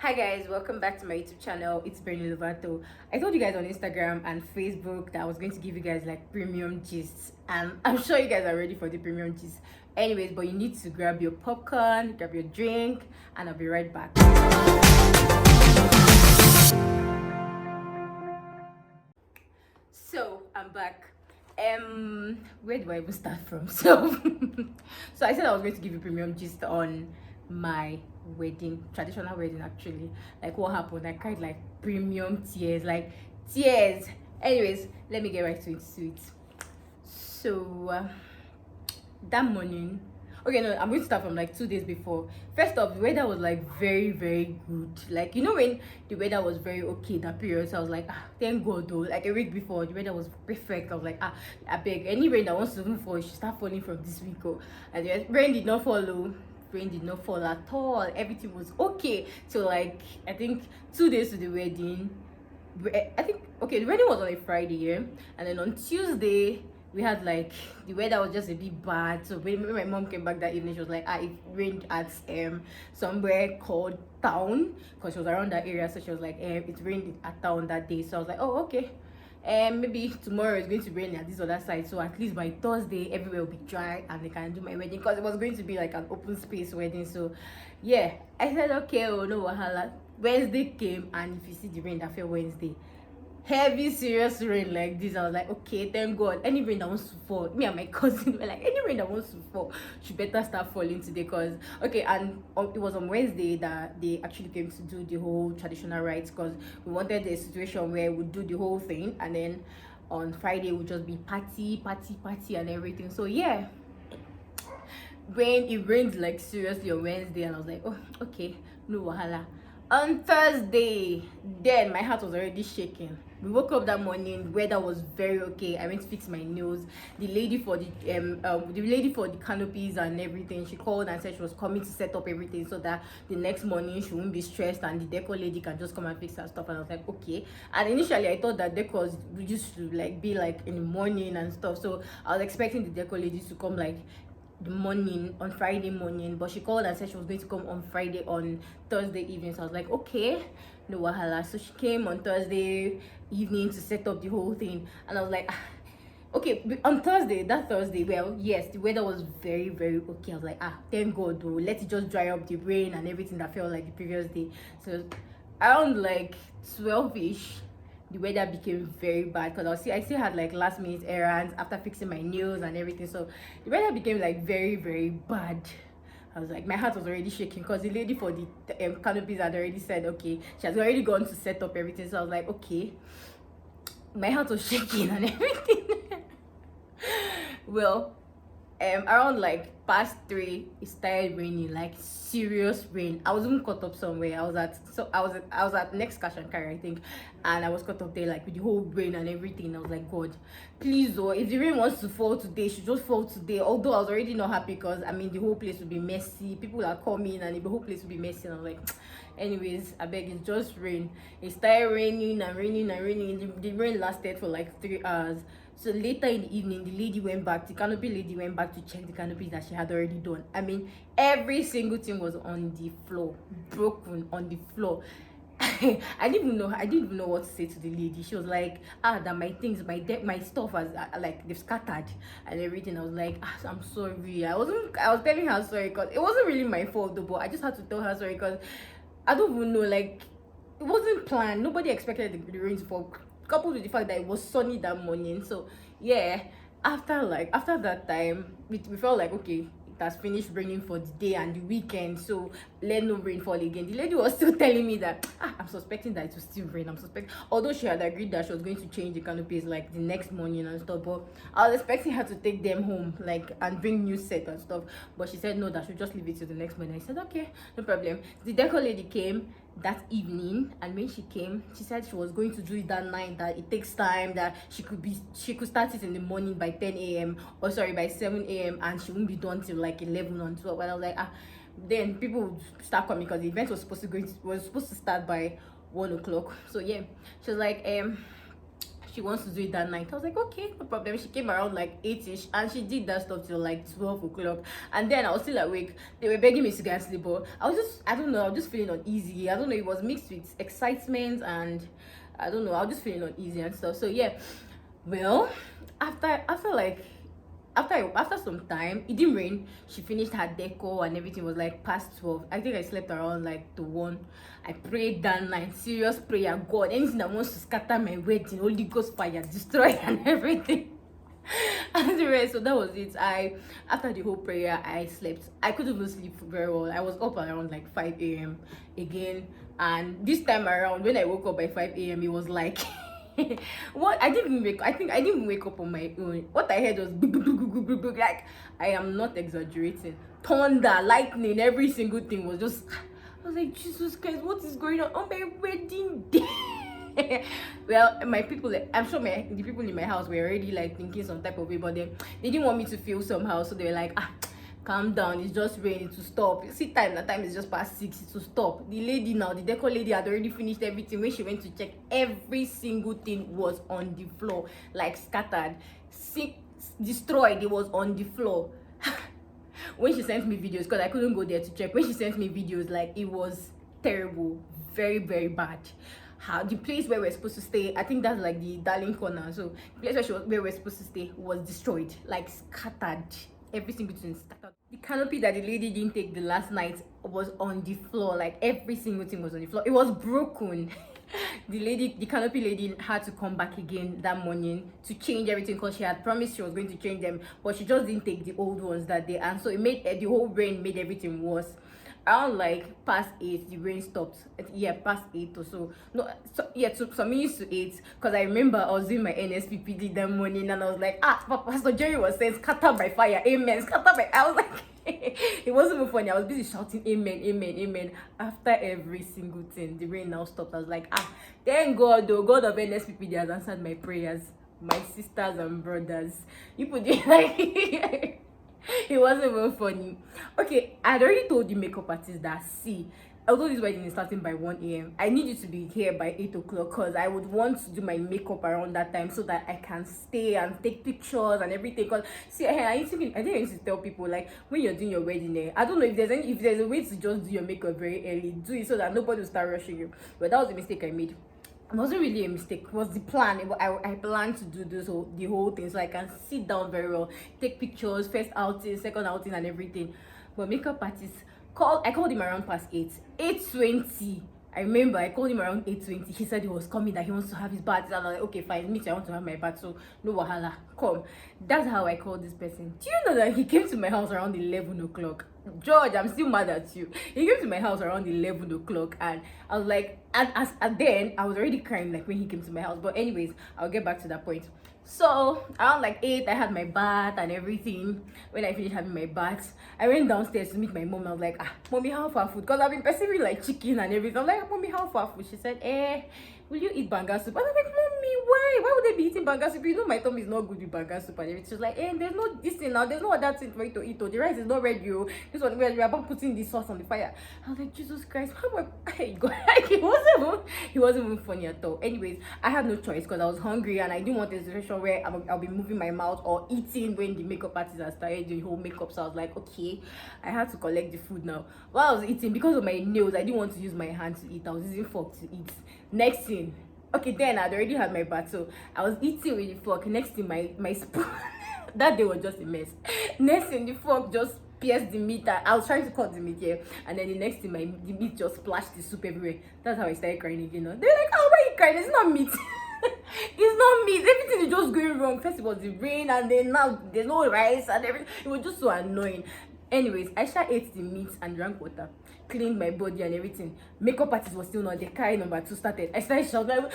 Hi guys, welcome back to my YouTube channel. It's Bernice. I told you guys on Instagram and Facebook that I was going to give you guys like premium gists, and I'm sure you guys are ready for the premium gist. Anyways, but you need to grab your popcorn, grab your drink, and I'll be right back. So I'm back. Where do I even start from? So I said I was going to give you premium gist on my wedding, traditional wedding actually. Like what happened? I cried like premium tears, like tears. Anyways, let me get right to it. So that morning, okay, no, I'm going to start from like 2 days before. First off, the weather was like very good. Like, you know, when the weather was very okay that period, so I was like, thank God though. Like a week before, the weather was perfect. I was like, I beg, any rain that wants to even fall, it should start falling from this week. Oh. And the rain did not follow. Rain did not fall at all. Everything was okay. So like, I think 2 days to the wedding. I think, okay, the wedding was on a Friday, yeah? And then on Tuesday we had like the weather was just a bit bad. So when my mom came back that evening, she was like, it rained at somewhere called town, because she was around that area. So she was like, it rained at town that day. So I was like, oh, okay. And maybe tomorrow it's going to rain at this other side, so at least by Thursday everywhere will be dry and they can do my wedding, because it was going to be like an open space wedding. So yeah, I said okay, oh no wahala. Wednesday came, and if you see the rain that fell Wednesday, heavy serious rain like this, I was like, okay, thank God. Any rain that wants to fall, me and my cousin were like, any rain that wants to fall should better start falling today. Because okay, and it was on Wednesday that they actually came to do the whole traditional rites, because we wanted a situation where we do the whole thing, and then on Friday would just be party and everything. So yeah, it rained like seriously on Wednesday, and I was like, oh, okay, no wahala. On Thursday, then my heart was already shaking. We woke up that morning, weather was very okay. I went to fix my nails. The lady for the canopies and everything, she called and said she was coming to set up everything so that the next morning she won't be stressed and the decor lady can just come and fix her stuff. And I was like, okay. And initially I thought that decors used to like be like in the morning and stuff, so I was expecting the decor ladies to come like the morning on Friday morning, but she called and said she was going to come on Thursday evening. So I was like, okay, no wahala. So she came on Thursday evening to set up the whole thing, and I was like, okay. On that Thursday, well, yes, the weather was very okay. I was like, thank God though, let it just dry up the rain and everything that felt like the previous day. So around like 12ish, the weather became very bad, because I still had like last minute errands after fixing my nails and everything. So the weather became like very bad. I was like, my heart was already shaking, because the lady for the canopies had already said okay, she has already gone to set up everything. So I was like, okay, my heart was shaking and everything. Well, around like past 3, it started raining, like serious rain. I was even caught up somewhere. I was at next cash and carry, I think, and I was caught up there like with the whole rain and everything. I was like, God, please, oh, if the rain wants to fall today, it should just fall today. Although I was already not happy, because I mean the whole place would be messy, people are coming and the whole place would be messy. And I was like, anyways, I beg, it's just rain. It started raining and raining. The rain lasted for like 3 hours. So later in the evening, the canopy lady went back to check the canopies that she had already done. I mean, every single thing was on the floor, broken on the floor. I didn't even know what to say to the lady. She was like, that my things, my stuff was like they've scattered and everything. I was like, I'm sorry. I was telling her sorry, because it wasn't really my fault though, but I just had to tell her sorry, because I don't even know, like, it wasn't planned. Nobody expected the rain to fall, coupled with the fact that it was sunny that morning. So yeah, after that time, we felt like, okay, it has finished raining for the day and the weekend, so let no rain fall again. The lady was still telling me that I'm suspecting that it will still rain. Although she had agreed that she was going to change the canopies like the next morning and stuff, but I was expecting her to take them home like and bring new set and stuff. But she said no, that she'll just leave it till the next morning. I said okay, no problem. The decor lady came that evening, and when she came, she said she was going to do it that night, that it takes time, that she could start it in the morning by 10 a.m. or sorry, by 7 a.m. and she won't be done till like 11 or 12. And I was like, then people would start coming, because the event was supposed to start by 1 o'clock. So yeah, she was like, she wants to do it that night. I was like, okay, no problem. She came around like 8ish, and she did that stuff till like 12 o'clock. And then I was still awake. They were begging me to go and sleep, but I was just, I don't know, I was just feeling uneasy. I don't know, it was mixed with excitement, and I don't know, I was just feeling uneasy and stuff. So yeah, well, after some time, it didn't rain. She finished her decor and everything was like past 12. I think I slept around like to 1. I prayed that night, serious prayer. God, anything that wants to scatter my wedding, Holy Ghost fire, destroy and everything. And the rest, so that was it. After the whole prayer, I slept. I couldn't even sleep very well. I was up around like 5 a.m. again, and this time around, when I woke up by 5 a.m., it was like what, I didn't even wake, I think I didn't even wake up on my own. What I heard was like, I am not exaggerating, thunder, lightning, every single thing was just, I was like, Jesus Christ, what is going on my wedding day? Well, my people, I'm sure the people in my house were already like thinking some type of way, but then they didn't want me to feel somehow, so they were like, calm down, it's just raining, to stop. You see, the time is just past 6, to stop. The lady now, the decor lady, had already finished everything. When she went to check, every single thing was on the floor, like scattered, destroyed. It was on the floor. When she sent me videos, because I couldn't go there to check, when she sent me videos, like, it was terrible, very, very bad. How the place where we're supposed to stay, I think that's like the Darling Corner, so the place where we're supposed to stay was destroyed, like scattered. Every single thing scattered. The canopy that the lady didn't take the last night was on the floor, like every single thing was on the floor. It was broken. The canopy lady had to come back again that morning to change everything, because she had promised she was going to change them, but she just didn't take the old ones that day, and so it made the whole rain made everything worse. Around like past 8, the rain stopped. Yeah, past 8 or so. No, so yeah, so some minutes to 8, because I remember I was doing my NSPPD that morning, and I was like, Pastor Jerry was saying, scatter by fire, amen, scatter by. I was like, it wasn't even funny. I was busy shouting amen, amen, amen after every single thing. The rain now stopped. I was like, thank God, though, God of NSPPD has answered my prayers. My sisters and brothers, you put it like it wasn't even funny. Okay, I had already told the makeup artist that, see, although this wedding is starting by 1 a.m., I need you to be here by 8 o'clock, because I would want to do my makeup around that time so that I can stay and take pictures and everything. Because see, I think I need to tell people, like, when you're doing your wedding, I don't know if there's a way to just do your makeup very early, do it so that nobody will start rushing you. But that was the mistake I made. It wasn't really a mistake, it was the plan. I planned to do the whole thing so I can sit down very well, take pictures, first outing, second outing, and everything. But makeup artist I called him around past 8:20. I remember I called him around 8:20. He said he was coming, that he wants to have his bath. And I was like, okay, fine, me too, I want to have my bath, so no wahala, come. That's how I called this person. Do you know that he came to my house around 11 o'clock? George, I'm still mad at you. He came to my house around 11 o'clock, and I was like, and then I was already crying, like, when he came to my house. But anyways, I'll get back to that point. So around like 8, I had my bath and everything. When I finished having my bath, I went downstairs to meet my mom. I was like, mommy, how far food? Because I've been perceiving like chicken and everything. I was like, mommy, how far food? She said, will you eat banga soup? I was like, mommy, why would they be eating banga soup? You know my tummy is not good with banga soup and everything. She was like, there's no this thing now, there's no other thing for you to eat. The rice is not ready. This one, we're about putting this sauce on the fire. I was like, Jesus Christ, how am I going? He wasn't even funny at all. Anyways, I had no choice, because I was hungry and I didn't want a situation where I'll be moving my mouth or eating when the makeup artist has started doing whole makeup. So I was like, okay, I had to collect the food now. While I was eating, because of my nails, I didn't want to use my hand to eat. I was using fork to eat. Next thing, okay, then I'd already had my bath, so I was eating with the fork. Next thing, my spoon that day was just a mess. Next thing, the fork just pierced the meat. I was trying to cut the meat here, and then the next thing, the meat just splashed the soup everywhere. That's how I started crying again. They're like, why are you crying? It's not meat. It's not meat. Everything is just going wrong. First it was the rain, and then now there's no rice and everything. It was just so annoying. Anyways, I ate the meat and drank water, cleaned my body and everything. Makeup artist was still not there. Carry number 2 started. I started shouting, like,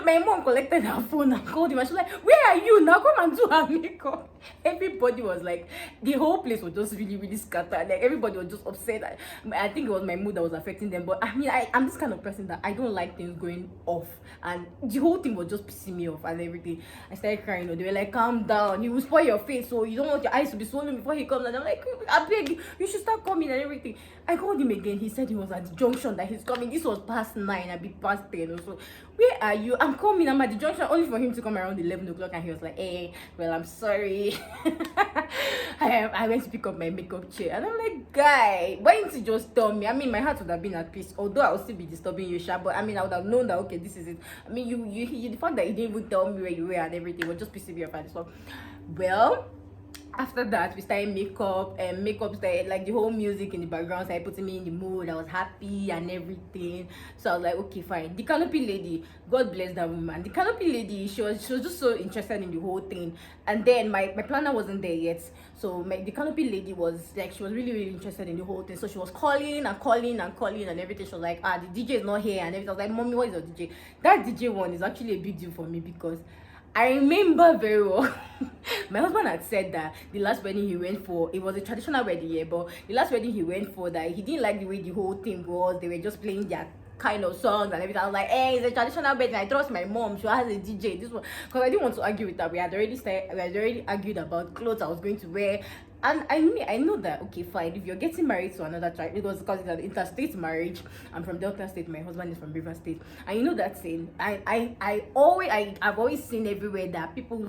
my mom collected her phone and called him, and she was like, where are you now? Come and do her makeup. Everybody was like, the whole place was just really, really scattered. Like, everybody was just upset. I think it was my mood that was affecting them. But I mean, I'm this kind of person that I don't like things going off, and the whole thing was just pissing me off and everything. I started crying. They were like, calm down, he will spoil your face, so you don't want your eyes to be swollen before he comes. And I'm like, I beg you, you should start coming and everything. I called him again. He said he was at the junction, that he's coming. This was past 9, I'd be past 10 or so. Where are you? I'm coming, I'm at the junction, only for him to come around 11 o'clock, and he was like, hey, well, I'm sorry. I went to pick up my makeup chair, and I'm like, guy, why didn't you just tell me? I mean, my heart would have been at peace, although I would still be disturbing you, Sha, but I mean, I would have known that, okay, this is it. I mean, you the fact that you didn't even tell me where you were and everything was just pissing me off. And so, well, after that we started makeup, and makeup started, like, the whole music in the background started putting me in the mood. I was happy and everything, so I was like, okay, fine. The canopy lady, God bless that woman, the canopy lady, she was just so interested in the whole thing. And then my planner wasn't there yet, so the canopy lady was like, she was really interested in the whole thing. So she was calling and calling and calling and everything. She was like, the DJ is not here and everything. I was like, mommy, what is your DJ? That DJ one is actually a big deal for me, because I remember very well. My husband had said that the last wedding he went for, it was a traditional wedding, yeah, but the last wedding he went for, that he didn't like the way the whole thing was. They were just playing their kind of songs and everything. I was like, hey, it's a traditional wedding. I trust my mom. She has a DJ. This one, because I didn't want to argue with her. We had already argued about clothes I was going to wear. And I know that, okay, fine, if you're getting married to another tribe, because it's an interstate marriage. I'm from Delta State, my husband is from River State, and you know that saying. I've always seen everywhere that people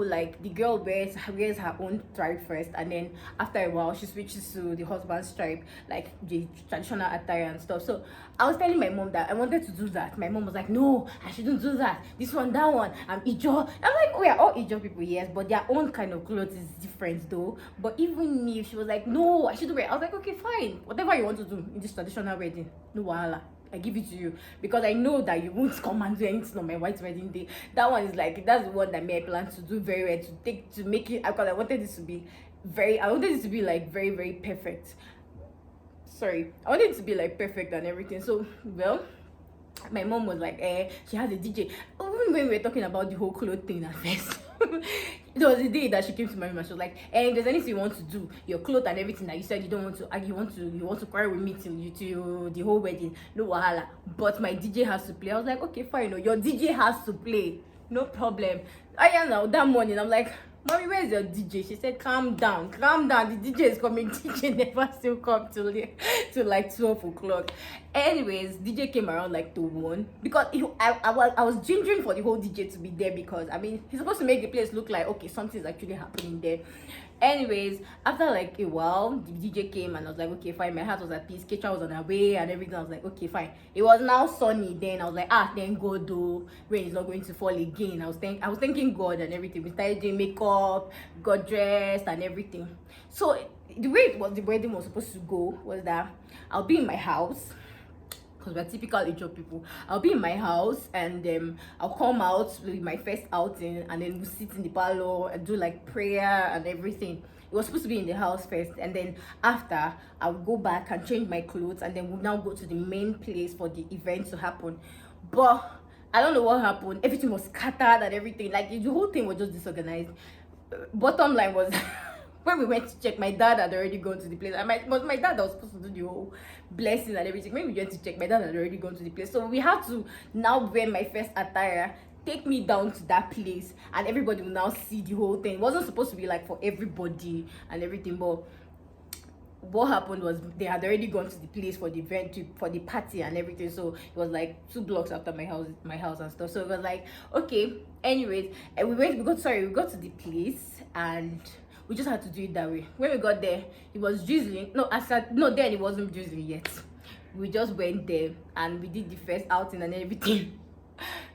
like, the girl wears her own tribe first, and then after a while she switches to the husband's tribe, like the traditional attire and stuff. So I was telling my mom that I wanted to do that. My mom was like, no, I shouldn't do that. This one, that one, I'm Ijo. I'm like, we are all Ijo people, yes, but their own kind of clothes is different though. But even me, she was like, no, I shouldn't wear it. I was like, okay, fine, whatever you want to do in this traditional wedding, no wahala, I give it to you, because I know that you won't come and do anything on my white wedding day. That one is like, that's the one that me I plan to do very well, to make it, because I wanted this to be like very perfect. Sorry, I wanted it to be like perfect and everything. So, well, my mom was like, she has a DJ. Even when we were talking about the whole clothes thing at first, there was a day that she came to my room and she was like, if there's anything you want to do, your clothes and everything that you said you don't want to, you want to quarrel with me till the whole wedding, no wahala, but my DJ has to play. I was like, okay, fine, no, your DJ has to play, no problem. Now that morning I'm like, mommy, where's your DJ? She said, calm down, the DJ is coming. DJ never still come till like 12 o'clock. Anyways, DJ came around like to 1, because I was gingering for the whole DJ to be there, because I mean, he's supposed to make the place look like, okay, something's actually happening there. Anyways, after like a while, the DJ came and I was like, okay, fine. My heart was at peace. Kecha was on her way and everything. I was like, okay, fine. It was now sunny. Then I was like, thank God though, rain is not going to fall again. I was thanking God and everything. We started doing makeup, got dressed and everything. So the way the wedding was supposed to go was that I'll be in my house, because we're typical Ijo people. I'll be in my house, and I'll come out with my first outing, and then we'll sit in the parlor and do like prayer and everything. It was supposed to be in the house first, and then after I'll go back and change my clothes, and then we'll now go to the main place for the event to happen. But I don't know what happened. Everything was scattered and everything. Like, the whole thing was just disorganized. Bottom line was, when we went to check, my dad had already gone to the place. But my dad that was supposed to do the whole blessing and everything. When we went to check, my dad had already gone to the place. So we had to now wear my first attire, take me down to that place, and everybody will now see the whole thing. It wasn't supposed to be like for everybody and everything, but what happened was they had already gone to the place for the event, for the party and everything. So it was like 2 blocks after my house and stuff. So it was like, okay. Anyways, and we got to the place, and we just had to do it that way. When we got there, it was drizzling. Then it wasn't drizzling yet. We just went there and we did the first outing and everything.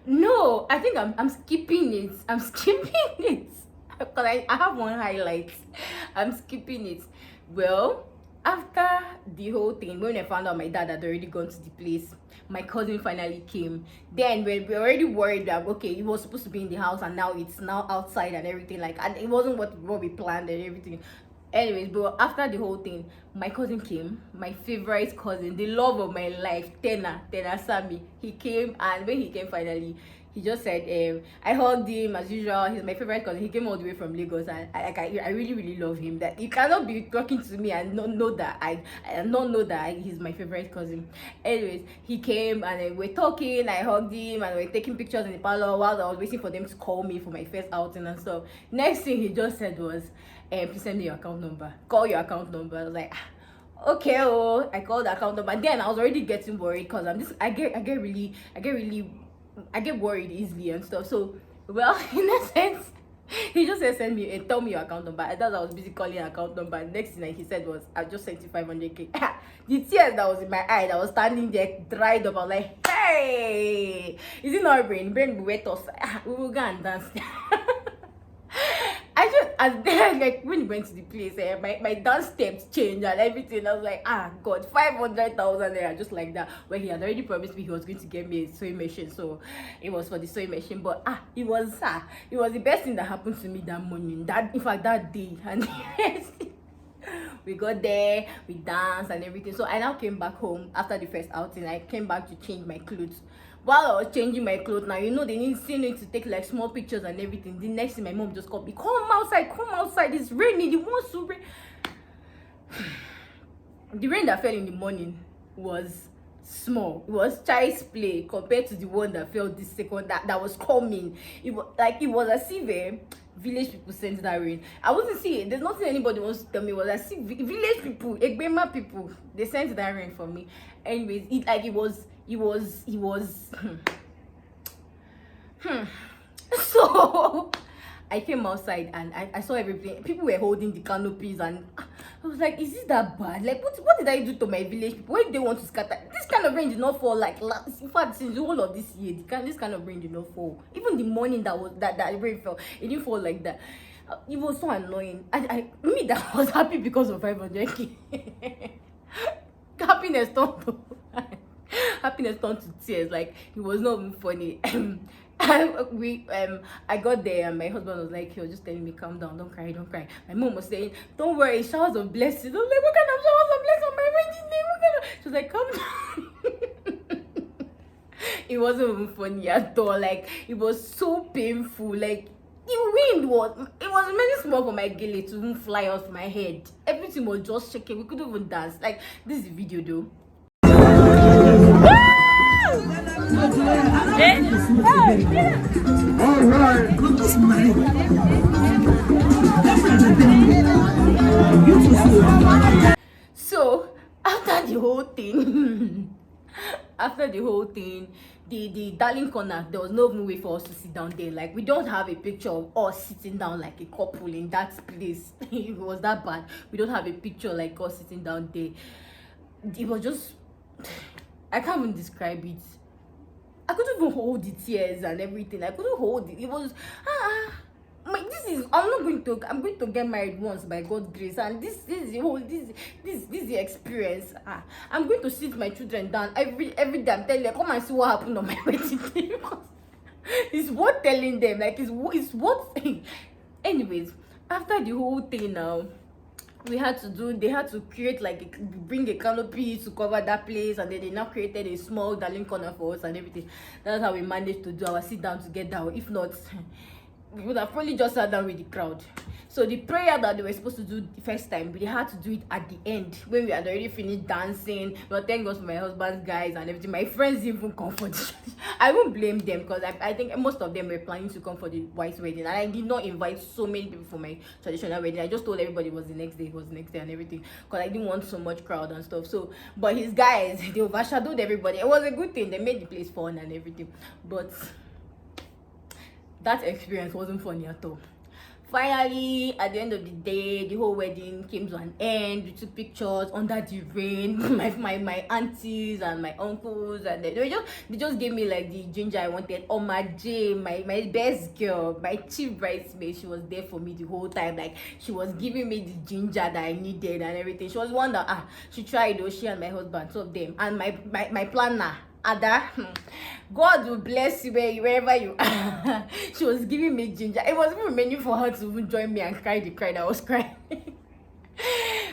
No, I think I'm skipping it. Because I have one highlight. I'm skipping it. Well, after the whole thing, when I found out my dad had already gone to the place, my cousin finally came. Then we were already worried that, okay, it was supposed to be in the house and now it's now outside and everything, like, and it wasn't what we planned and everything. Anyways, but after the whole thing, my cousin came, my favorite cousin, the love of my life, Tena Sammy. He came, and when he came finally, he just said, I hugged him as usual. He's my favorite cousin. He came all the way from Lagos, and I really love him. That you cannot be talking to me and not know that he's my favorite cousin. Anyways, he came and we're talking. I hugged him and we're taking pictures in the parlor while I was waiting for them to call me for my first outing and stuff. Next thing he just said was, please send me your account number. Call your account number. I was like, okay, I called the account number. Then I was already getting worried, because I get really I get worried easily and stuff. So, well, in a sense, he just said send me and tell me your account number. I thought I was busy calling account number. Next thing that he said was, I just sent you 500k. The tears that was in my eye, that was standing there dried up. I was like, hey, is it not rain? Rain will wet us. We will go and dance. I just, and then, like, when we went to the place, my dance steps changed and everything. I was like, God, 500,000 there, just like that. When he had already promised me he was going to get me a sewing machine, so it was for the sewing machine. But it was the best thing that happened to me that morning. That, in fact, that day. And we got there, we danced and everything. So I now came back home after the first outing. I came back to change my clothes. While I was changing my clothes, now, you know, they still need to take like small pictures and everything. The next thing, my mom just called me, come outside, it's raining, it wants to rain. The rain that fell in the morning was small. It was child's play compared to the one that fell this second that was coming. It was as if village people sent that rain. I wasn't seeing, there's nothing anybody wants to tell me. It was as if village people, Egbema people, they sent that rain for me. Anyways, it was so I came outside and I saw everything. People were holding the canopies and I was like, is this that bad? Like, what did I do to my village people? Why do they want to scatter? This kind of rain did not fall like last. In fact, since the whole of this year, this kind of rain did not fall. Even the morning that rain fell, it didn't fall like that. It was so annoying. Me that was happy because of 500k. Happiness turned to tears. Like, it was not even funny. I got there and my husband was like, he was just telling me, calm down, don't cry. My mom was saying, don't worry, showers of blessings. I was like, what kind of showers of blessings on my wedding day? She was like, calm down. It wasn't even funny at all. Like, it was so painful. Like, the wind was really small for my gele to even fly off my head. Everything was just shaking. We couldn't even dance. Like, this is a video though. So after the whole thing, the darling corner, there was no even way for us to sit down there. Like, we don't have a picture of us sitting down like a couple in that place. It was that bad. We don't have a picture like us sitting down there. It was just, I can't even describe it. I couldn't even hold the tears and everything. I couldn't hold it. It was I'm going to get married once by God's grace, and this is the experience. I'm going to sit my children down every day. I'm telling them, come and see what happened on my wedding day. It's worth telling them. Like, it's worth. Anyways, after the whole thing now, they had to create, like, bring a canopy to cover that place, and then they now created a small darling corner for us and everything. That's how we managed to do our sit down together. If not, we would have probably just sat down with the crowd. So the prayer that they were supposed to do the first time, they had to do it at the end when we had already finished dancing. But thank God for my husband's guys and everything. My friends didn't even come for the I won't blame them, because I think most of them were planning to come for the wife's wedding, and I did not invite so many people for my traditional wedding. I just told everybody it was the next day and everything, because I didn't want so much crowd and stuff. So, but his guys, they overshadowed everybody. It was a good thing. They made the place fun and everything, but that experience wasn't funny at all. Finally, at the end of the day, the whole wedding came to an end. We took pictures under the rain. my aunties and my uncles, and they just gave me like the ginger I wanted. Oma J, my best girl, my chief bridesmaid, she was there for me the whole time. Like, she was giving me the ginger that I needed and everything. She was one that she tried though. She and my husband, two of them, and my planner, Ada. God will bless you wherever you are. She was giving me ginger. It was even remaining for her to even join me and cry the cry that I was crying.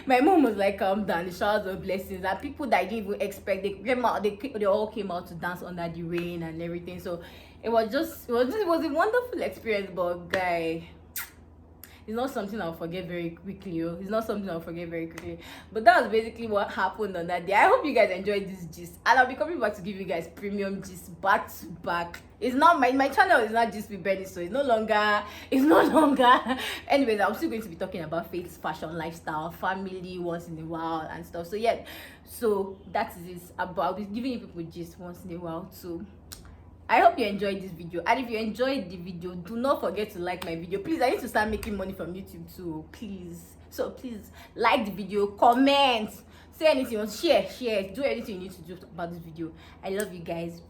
My mom was like, calm down, the showers of blessings. And people that I didn't even expect, they all came out to dance under the rain and everything. So it was a wonderful experience. But guy, it's not something I'll forget very quickly. But that was basically what happened on that day. I hope you guys enjoyed this gist, and I'll be coming back to give you guys premium gist back to back. It's not my channel is not just with Bernice, so it's no longer anyways. I'm still going to be talking about faith, fashion, lifestyle, family once in a while and stuff. So yeah, so that is it. I'll be giving you people gist once in a while too. I hope you enjoyed this video, and if you enjoyed the video, do not forget to like my video. Please, I need to start making money from YouTube too, please. So please like the video, comment, say anything, share, do anything you need to do about this video. I love you guys.